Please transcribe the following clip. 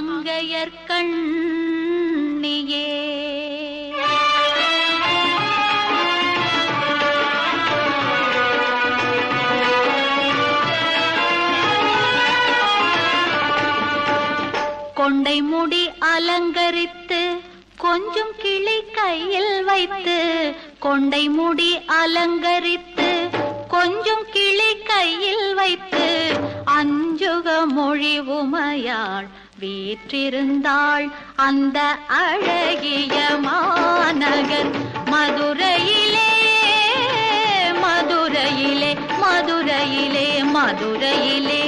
மங்கையர்கண்ணியே கொண்டை முடி அலங்கரித்து கொஞ்சம் கிளி கையில் வைத்து கொண்டை முடி அலங்கரித்து கொஞ்சம் கிளி கையில் வைத்து அஞ்சுக மொழி உமையாள் வீற்றிருந்தாள் அந்த அழகிய மாநகர் மதுரையிலே மதுரையிலே மதுரையிலே மதுரையிலே